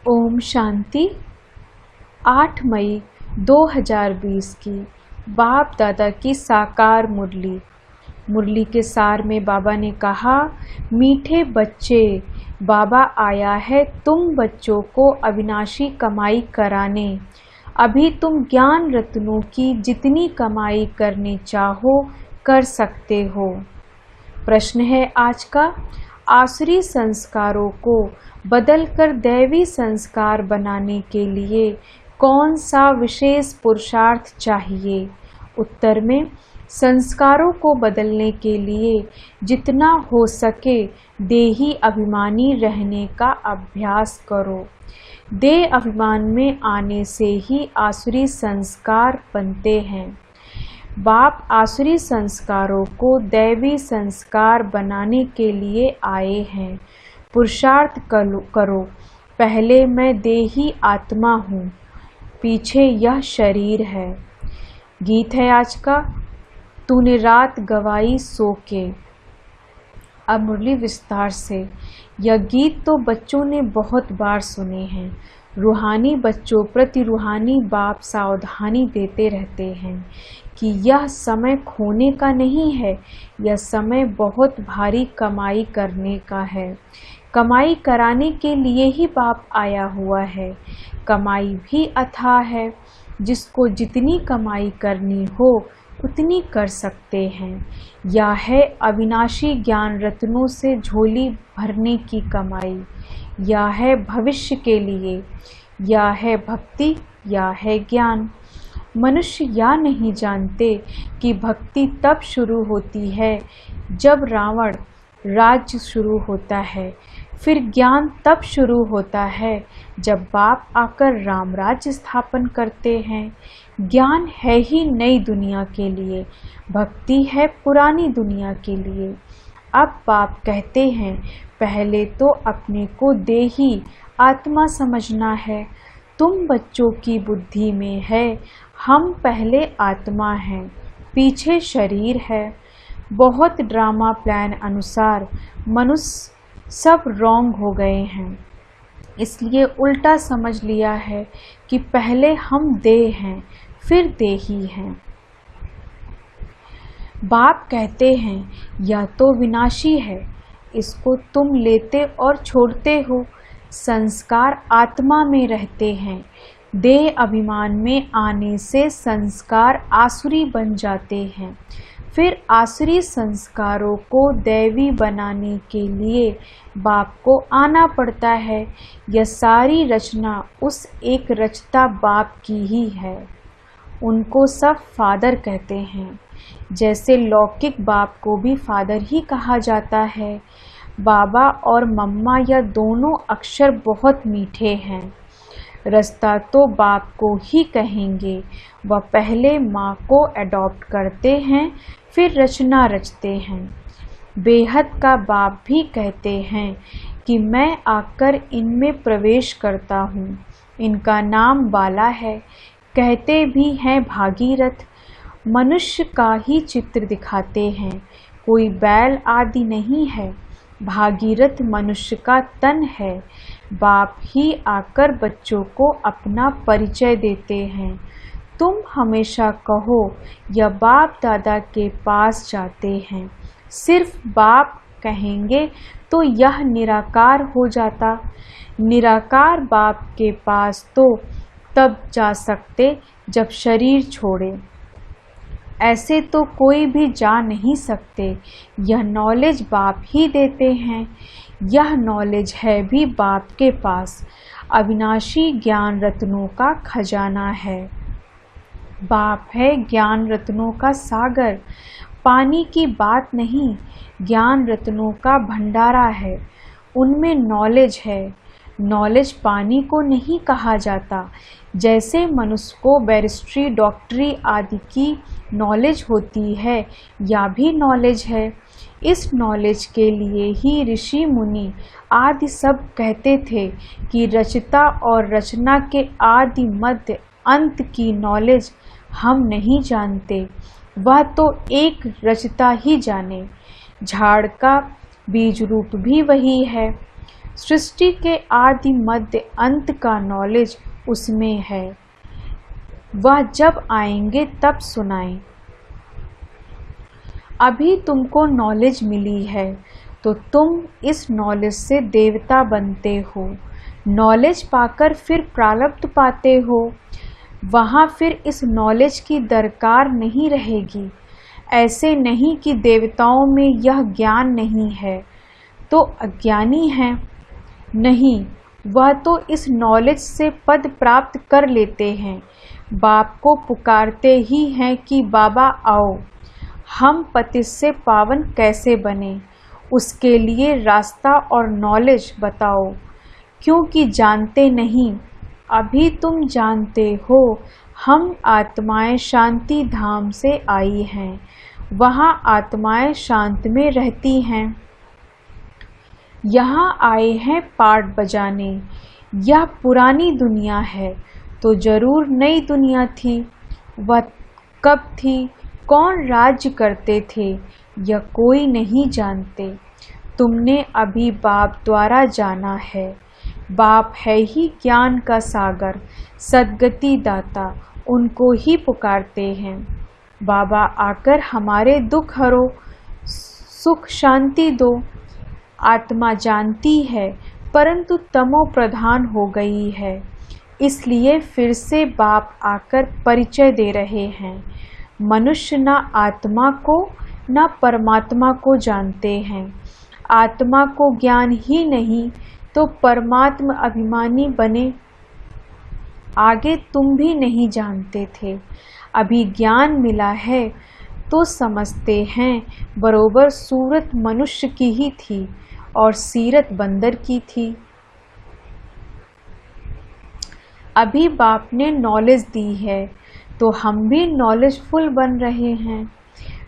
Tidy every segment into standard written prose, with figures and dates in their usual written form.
ओम शांति। 8 मई 2020 की बाप दादा की साकार मुरली के सार में बाबा ने कहा, मीठे बच्चे, बाबा आया है तुम बच्चों को अविनाशी कमाई कराने। अभी तुम ज्ञान रत्नों की जितनी कमाई करनी चाहो कर सकते हो। प्रश्न है आज का, आसुरी संस्कारों को बदलकर दैवी संस्कार बनाने के लिए कौन सा विशेष पुरुषार्थ चाहिए? उत्तर में, संस्कारों को बदलने के लिए जितना हो सके देही अभिमानी रहने का अभ्यास करो। देह अभिमान में आने से ही आसुरी संस्कार बनते हैं। बाप आसुरी संस्कारों को दैवी संस्कार बनाने के लिए आए हैं। पुरुषार्थ करो। पहले मैं देही आत्मा हूँ, पीछे यह शरीर है। गीत है आज का, तूने रात गवाई सो के। अब मुरली विस्तार से। यह गीत तो बच्चों ने बहुत बार सुने हैं। रूहानी बच्चों प्रति रूहानी बाप सावधानी देते रहते हैं कि यह समय खोने का नहीं है, यह समय बहुत भारी कमाई करने का है। कमाई कराने के लिए ही बाप आया हुआ है। कमाई भी अथाह है, जिसको जितनी कमाई करनी हो उतनी कर सकते हैं। यह है अविनाशी ज्ञान रत्नों से झोली भरने की कमाई। यह है भविष्य के लिए, यह है भक्ति, यह है ज्ञान। मनुष्य यह नहीं जानते कि भक्ति तब शुरू होती है जब रावण राज्य शुरू होता है, फिर ज्ञान तब शुरू होता है जब बाप आकर राम राज्य स्थापन करते हैं। ज्ञान है ही नई दुनिया के लिए, भक्ति है पुरानी दुनिया के लिए। अब बाप कहते हैं, पहले तो अपने को देही आत्मा समझना है। तुम बच्चों की बुद्धि में है हम पहले आत्मा हैं, पीछे शरीर है। बहुत ड्रामा प्लान अनुसार मनुष्य सब रॉन्ग हो गए हैं, इसलिए उल्टा समझ लिया है कि पहले हम देह हैं फिर देही हैं। बाप कहते हैं यह तो विनाशी है, इसको तुम लेते और छोड़ते हो। संस्कार आत्मा में रहते हैं। देह अभिमान में आने से संस्कार आसुरी बन जाते हैं। फिर आसुरी संस्कारों को दैवी बनाने के लिए बाप को आना पड़ता है। यह सारी रचना उस एक रचता बाप की ही है। उनको सब फादर कहते हैं, जैसे लौकिक बाप को भी फादर ही कहा जाता है। बाबा और मम्मा यह दोनों अक्षर बहुत मीठे हैं। रास्ता तो बाप को ही कहेंगे। वह पहले माँ को अडॉप्ट करते हैं, फिर रचना रचते हैं। बेहद का बाप भी कहते हैं कि मैं आकर इनमें प्रवेश करता हूँ। इनका नाम बाला है, कहते भी हैं भागीरथ। मनुष्य का ही चित्र दिखाते हैं, कोई बैल आदि नहीं है। भागीरथ मनुष्य का तन है। बाप ही आकर बच्चों को अपना परिचय देते हैं। तुम हमेशा कहो या बाप दादा के पास जाते हैं। सिर्फ बाप कहेंगे तो यह निराकार हो जाता। निराकार बाप के पास तो तब जा सकते जब शरीर छोड़े, ऐसे तो कोई भी जा नहीं सकते। यह नॉलेज बाप ही देते हैं। यह नॉलेज है भी बाप के पास। अविनाशी ज्ञान रत्नों का खजाना है। बाप है ज्ञान रत्नों का सागर। पानी की बात नहीं, ज्ञान रत्नों का भंडारा है। उनमें नॉलेज है। नॉलेज पानी को नहीं कहा जाता। जैसे मनुष्य को बैरिस्ट्री, डॉक्टरी आदि की नॉलेज होती है, या भी नॉलेज है। इस नॉलेज के लिए ही ऋषि मुनि आदि सब कहते थे कि रचता और रचना के आदि मध्य अंत की नॉलेज हम नहीं जानते, वह तो एक रचता ही जाने। झाड़ का बीज रूप भी वही है। सृष्टि के आदि मध्य अंत का नॉलेज उसमें है। वह जब आएंगे तब सुनाएं। अभी तुमको नॉलेज मिली है तो तुम इस नॉलेज से देवता बनते हो। नॉलेज पाकर फिर प्रारब्ध पाते हो। वहाँ फिर इस नॉलेज की दरकार नहीं रहेगी। ऐसे नहीं कि देवताओं में यह ज्ञान नहीं है तो अज्ञानी हैं। नहीं, वह तो इस नॉलेज से पद प्राप्त कर लेते हैं। बाप को पुकारते ही हैं कि बाबा आओ, हम पतित से पावन कैसे बने, उसके लिए रास्ता और नॉलेज बताओ। क्योंकि जानते नहीं, अभी तुम जानते हो। हम आत्माएं शांति धाम से आई हैं। वहाँ आत्माएं शांत में रहती हैं। यहाँ आए हैं पाठ बजाने। यह पुरानी दुनिया है तो जरूर नई दुनिया थी। वह कब थी, कौन राज्य करते थे, यह कोई नहीं जानते। तुमने अभी बाप द्वारा जाना है। बाप है ही ज्ञान का सागर, सद्गति दाता, उनको ही पुकारते हैं। बाबा आकर हमारे दुख हरो, सुख शांति दो। आत्मा जानती है परंतु तमो प्रधान हो गई है, इसलिए फिर से बाप आकर परिचय दे रहे हैं। मनुष्य न आत्मा को न परमात्मा को जानते हैं। आत्मा को ज्ञान ही नहीं तो परमात्मा अभिमानी बने। आगे तुम भी नहीं जानते थे, अभी ज्ञान मिला है तो समझते हैं। बरोबर सूरत मनुष्य की ही थी और सीरत बंदर की थी। अभी बाप ने नॉलेज दी है तो हम भी नॉलेजफुल बन रहे हैं।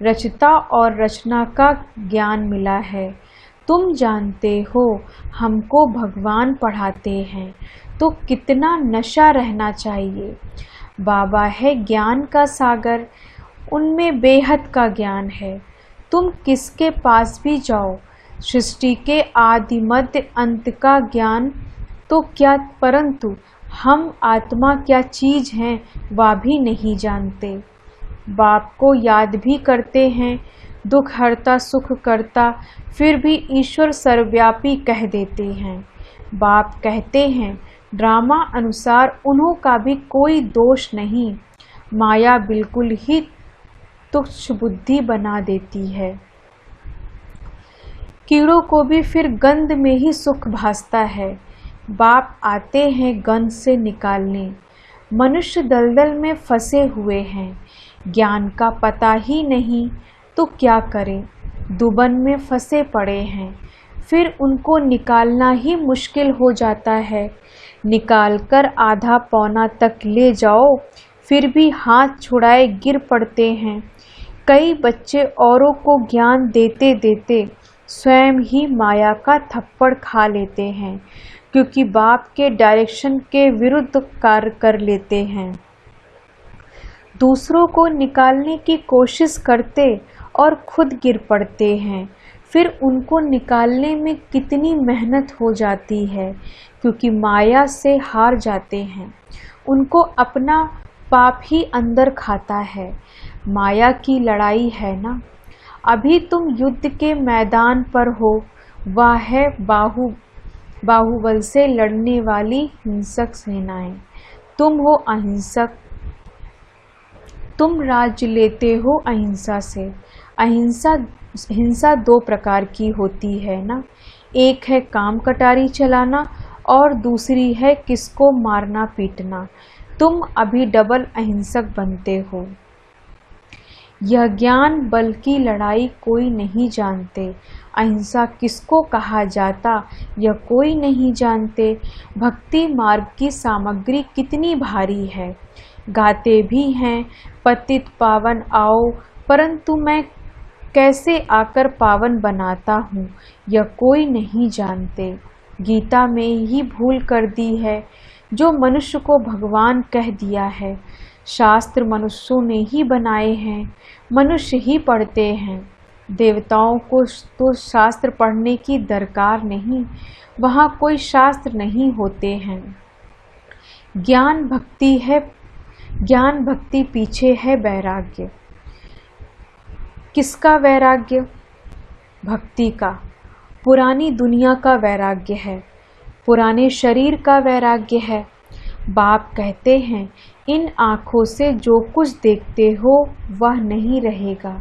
रचता और रचना का ज्ञान मिला है। तुम जानते हो हमको भगवान पढ़ाते हैं तो कितना नशा रहना चाहिए। बाबा है ज्ञान का सागर, उनमें बेहद का ज्ञान है। तुम किसके पास भी जाओ, सृष्टि के आदि मध्य अंत का ज्ञान तो क्या, परंतु हम आत्मा क्या चीज हैं वह भी नहीं जानते। बाप को याद भी करते हैं, दुख हरता सुख करता, फिर भी ईश्वर सर्वव्यापी कह देते हैं। बाप कहते हैं ड्रामा अनुसार उन्हों का भी कोई दोष नहीं। माया बिल्कुल ही तुच्छ बुद्धि बना देती है। कीड़ों को भी फिर गंध में ही सुख भासता है। बाप आते हैं गंध से निकालने। मनुष्य दलदल में फंसे हुए हैं, ज्ञान का पता ही नहीं तो क्या करें। दुबन में फंसे पड़े हैं, फिर उनको निकालना ही मुश्किल हो जाता है। निकालकर आधा पौना तक ले जाओ, फिर भी हाथ छुड़ाए गिर पड़ते हैं। कई बच्चे औरों को ज्ञान देते देते स्वयं ही माया का थप्पड़ खा लेते हैं, क्योंकि बाप के डायरेक्शन के विरुद्ध कार्य कर लेते हैं। दूसरों को निकालने की कोशिश करते और खुद गिर पड़ते हैं। फिर उनको निकालने में कितनी मेहनत हो जाती है, क्योंकि माया से हार जाते हैं। उनको अपना पाप ही अंदर खाता है। माया की लड़ाई है ना। अभी तुम युद्ध के मैदान पर हो, वह है बाहुबल से लड़ने वाली हिंसक सेनाएं। तुम हो अहिंसक, तुम राज्य लेते हो अहिंसा से। हिंसा दो प्रकार की होती है ना, एक है काम कटारी चलाना और दूसरी है किसको मारना पीटना। तुम अभी डबल अहिंसक बनते हो। यह ज्ञान बल की लड़ाई कोई नहीं जानते। अहिंसा किसको कहा जाता यह कोई नहीं जानते। भक्ति मार्ग की सामग्री कितनी भारी है। गाते भी हैं पतित पावन आओ, परंतु मैं कैसे आकर पावन बनाता हूँ यह कोई नहीं जानते। गीता में ही भूल कर दी है, जो मनुष्य को भगवान कह दिया है। शास्त्र मनुष्यों ने ही बनाए हैं, मनुष्य ही पढ़ते हैं। देवताओं को तो शास्त्र पढ़ने की दरकार नहीं, वहाँ कोई शास्त्र नहीं होते हैं। ज्ञान भक्ति पीछे है वैराग्य। किसका वैराग्य? भक्ति का। पुरानी दुनिया का वैराग्य है, पुराने शरीर का वैराग्य है। बाप कहते हैं, इन आँखों से जो कुछ देखते हो वह नहीं रहेगा।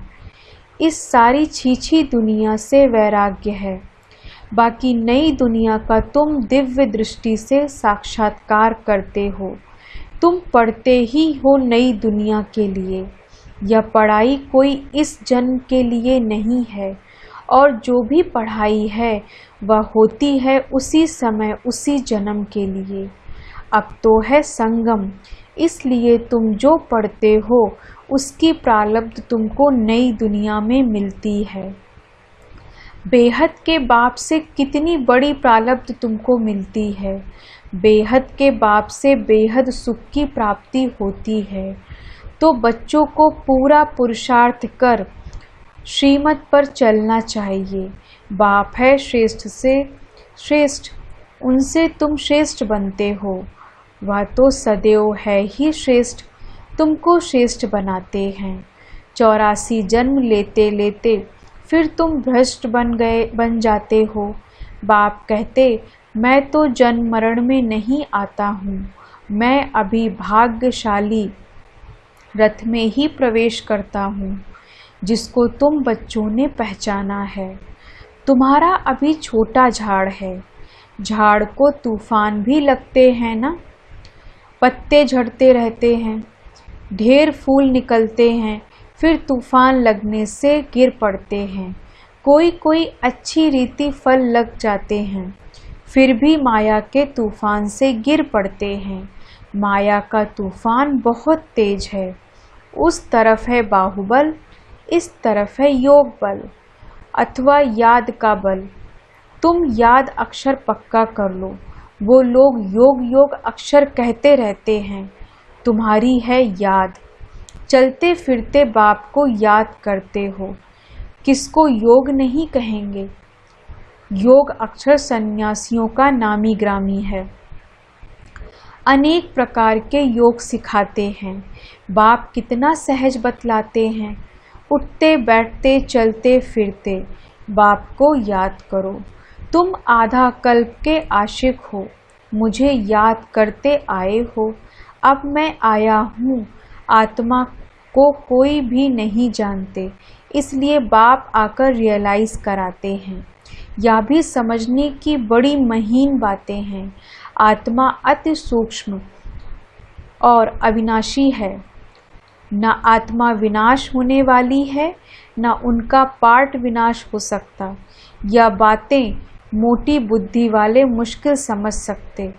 इस सारी छीछी दुनिया से वैराग्य है। बाकी नई दुनिया का तुम दिव्य दृष्टि से साक्षात्कार करते हो। तुम पढ़ते ही हो नई दुनिया के लिए। यह पढ़ाई कोई इस जन्म के लिए नहीं है, और जो भी पढ़ाई है वह होती है उसी समय उसी जन्म के लिए। अब तो है संगम, इसलिए तुम जो पढ़ते हो उसकी प्रारब्ध तुमको नई दुनिया में मिलती है। बेहद के बाप से कितनी बड़ी प्रारब्ध तुमको मिलती है। बेहद के बाप से बेहद सुख की प्राप्ति होती है। तो बच्चों को पूरा पुरुषार्थ कर श्रीमत पर चलना चाहिए। बाप है श्रेष्ठ से श्रेष्ठ, उनसे तुम श्रेष्ठ बनते हो। वह तो सदैव है ही श्रेष्ठ, तुमको श्रेष्ठ बनाते हैं। 84 जन्म लेते लेते फिर तुम भ्रष्ट बन जाते हो। बाप कहते, मैं तो जन्म मरण में नहीं आता हूँ, मैं अभी भाग्यशाली रथ में ही प्रवेश करता हूँ, जिसको तुम बच्चों ने पहचाना है। तुम्हारा अभी छोटा झाड़ है, झाड़ को तूफान भी लगते हैं ना, पत्ते झड़ते रहते हैं, ढेर फूल निकलते हैं, फिर तूफान लगने से गिर पड़ते हैं। कोई कोई अच्छी रीति फल लग जाते हैं, फिर भी माया के तूफान से गिर पड़ते हैं। माया का तूफान बहुत तेज है। उस तरफ है बाहुबल, इस तरफ है योग बल अथवा याद का बल। तुम याद अक्षर पक्का कर लो। वो लोग योग योग अक्षर कहते रहते हैं, तुम्हारी है याद। चलते फिरते बाप को याद करते हो, किसको योग नहीं कहेंगे। योग अक्षर सन्यासियों का नामी ग्रामी है। अनेक प्रकार के योग सिखाते हैं। बाप कितना सहज बतलाते हैं। उठते बैठते चलते फिरते बाप को याद करो। तुम आधा कल्प के आशिक हो, मुझे याद करते आए हो। अब मैं आया हूँ, आत्मा को कोई भी नहीं जानते, इसलिए बाप आकर रियलाइज़ कराते हैं। यह भी समझने की बड़ी महीन बातें हैं। आत्मा अति सूक्ष्म और अविनाशी है। न आत्मा विनाश होने वाली है, न उनका पार्ट विनाश हो सकता। यह बातें मोटी बुद्धि वाले मुश्किल समझ सकते।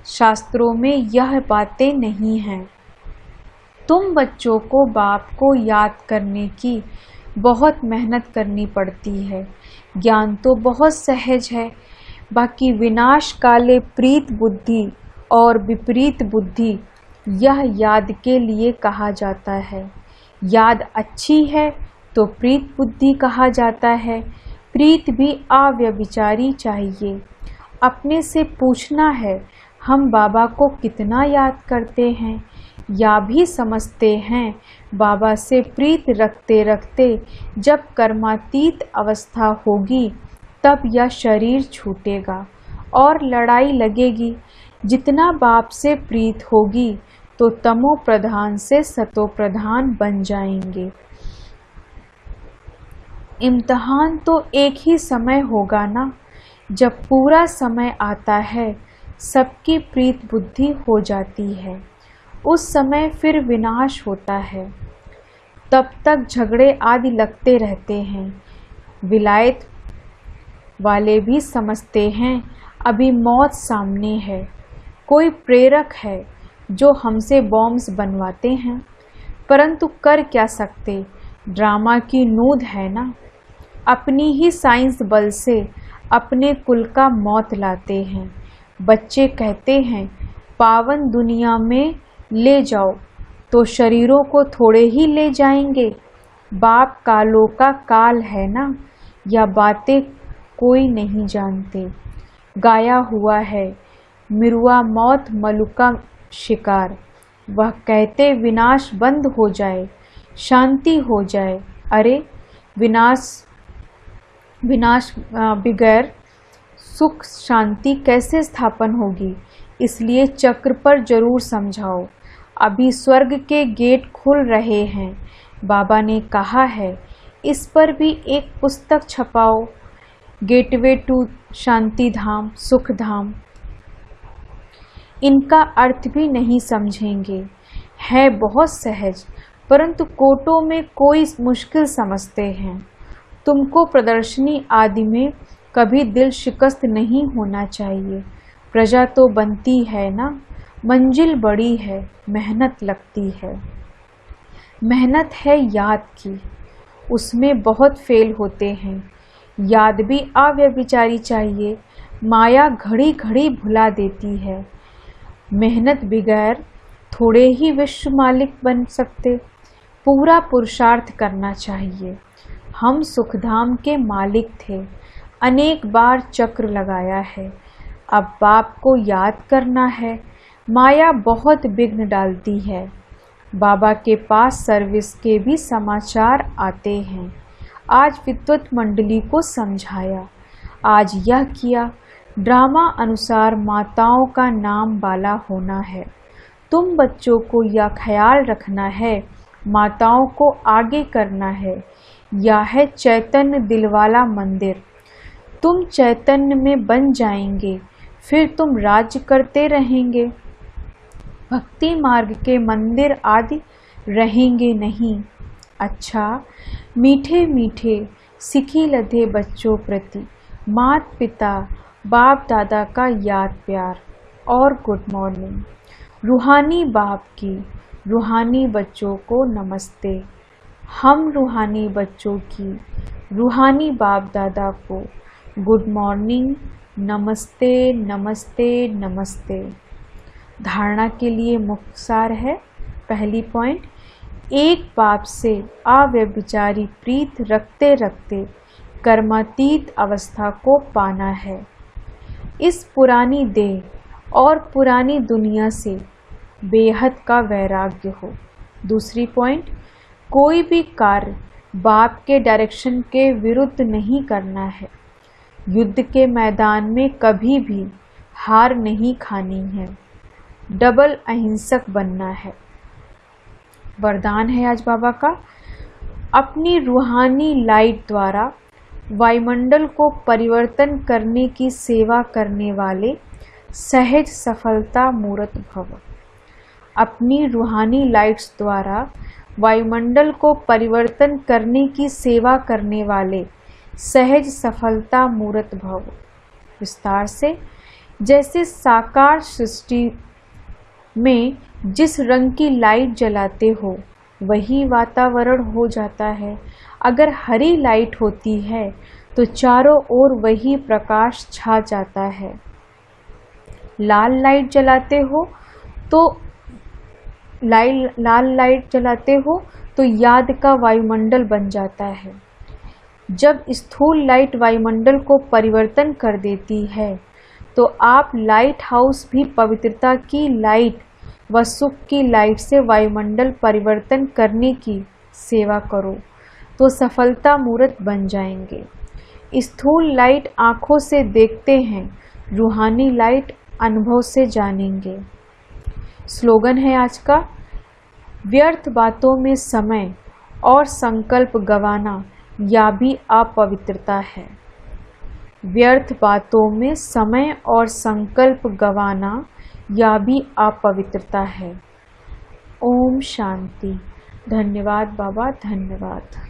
शास्त्रों में यह बातें नहीं हैं। तुम बच्चों को बाप को याद करने की बहुत मेहनत करनी पड़ती है। ज्ञान तो बहुत सहज है, बाकी विनाश काले प्रीत बुद्धि और विपरीत बुद्धि, यह याद के लिए कहा जाता है। याद अच्छी है तो प्रीत बुद्धि कहा जाता है। प्रीत भी अव्यभिचारी चाहिए। अपने से पूछना है, हम बाबा को कितना याद करते हैं, या भी समझते हैं बाबा से प्रीत रखते रखते जब कर्मातीत अवस्था होगी तब यह शरीर छूटेगा और लड़ाई लगेगी। जितना बाप से प्रीत होगी तो तमो प्रधान से सतो प्रधान बन जाएंगे। इम्तिहान तो एक ही समय होगा ना। जब पूरा समय आता है सबकी प्रीत बुद्धि हो जाती है, उस समय फिर विनाश होता है। तब तक झगड़े आदि लगते रहते हैं। विलायत वाले भी समझते हैं अभी मौत सामने है। कोई प्रेरक है जो हमसे बॉम्ब्स बनवाते हैं, परंतु कर क्या सकते, ड्रामा की नूद है ना। अपनी ही साइंस बल से अपने कुल का मौत लाते हैं। बच्चे कहते हैं पावन दुनिया में ले जाओ, तो शरीरों को थोड़े ही ले जाएंगे। बाप कालों का काल है ना, या बातें कोई नहीं जानते। गाया हुआ है मिरुआ मौत मलुका शिकार, वह कहते विनाश बंद हो जाए, शांति हो जाए। अरे विनाश बगैर सुख शांति कैसे स्थापन होगी? इसलिए चक्र पर जरूर समझाओ। अभी स्वर्ग के गेट खुल रहे हैं, बाबा ने कहा है, इस पर भी एक पुस्तक छपाओ, गेटवे टू शांति धाम, सुख धाम। इनका अर्थ भी नहीं समझेंगे, है बहुत सहज, परंतु कोटों में कोई मुश्किल समझते हैं। तुमको प्रदर्शनी आदि में कभी दिल शिकस्त नहीं होना चाहिए। प्रजा तो बनती है ना, मंजिल बड़ी है, मेहनत लगती है। मेहनत है याद की, उसमें बहुत फेल होते हैं। याद भी अव्यभिचारी चाहिए, माया घड़ी घड़ी भुला देती है। मेहनत बगैर थोड़े ही विश्व मालिक बन सकते, पूरा पुरुषार्थ करना चाहिए। हम सुखधाम के मालिक थे, अनेक बार चक्र लगाया है, अब बाप को याद करना है। माया बहुत विघ्न डालती है। बाबा के पास सर्विस के भी समाचार आते हैं। आज विद्वत मंडली को समझाया, आज यह किया। ड्रामा अनुसार माताओं का नाम बाला होना है। तुम बच्चों को यह ख्याल रखना है, माताओं को आगे करना है। यह है चैतन्य दिलवाला मंदिर। तुम चैतन्य में बन जाएंगे, फिर तुम राज्य करते रहेंगे। भक्ति मार्ग के मंदिर आदि रहेंगे नहीं। अच्छा, मीठे मीठे सिखी लधे बच्चों प्रति मात पिता बाप दादा का याद प्यार और गुड मॉर्निंग। रूहानी बाप की रूहानी बच्चों को नमस्ते। हम रूहानी बच्चों की रूहानी बाप दादा को गुड मॉर्निंग, नमस्ते नमस्ते नमस्ते। धारणा के लिए मुख्य सार है। पहली पॉइंट, एक बाप से अव्यभिचारी प्रीत रखते रखते कर्मातीत अवस्था को पाना है। इस पुरानी देह और पुरानी दुनिया से बेहद का वैराग्य हो। दूसरी पॉइंट, कोई भी कार्य बाप के डायरेक्शन के विरुद्ध नहीं करना है। युद्ध के मैदान में कभी भी हार नहीं खानी है। डबल अहिंसक बनना है। वरदान है आज बाबा का, अपनी रूहानी लाइट द्वारा वायुमंडल को परिवर्तन करने की सेवा करने वाले सहज सफलता मूर्त भव। अपनी रूहानी लाइट्स द्वारा वायुमंडल को परिवर्तन करने की सेवा करने वाले सहज सफलता मूर्त भव। विस्तार से, जैसे साकार सृष्टि में जिस रंग की लाइट जलाते हो वही वातावरण हो जाता है। अगर हरी लाइट होती है तो चारों ओर वही प्रकाश छा जाता है। लाल लाइट जलाते हो तो याद का वायुमंडल बन जाता है। जब स्थूल लाइट वायुमंडल को परिवर्तन कर देती है तो आप लाइट हाउस भी पवित्रता की लाइट व सुख की लाइट से वायुमंडल परिवर्तन करने की सेवा करो तो सफलता मूर्त बन जाएंगे। स्थूल लाइट आँखों से देखते हैं, रूहानी लाइट अनुभव से जानेंगे। स्लोगन है आज का, व्यर्थ बातों में समय और संकल्प गंवाना या भी अपवित्रता है। व्यर्थ बातों में समय और संकल्प गंवाना या भी अपवित्रता है। ओम शांति। धन्यवाद बाबा, धन्यवाद।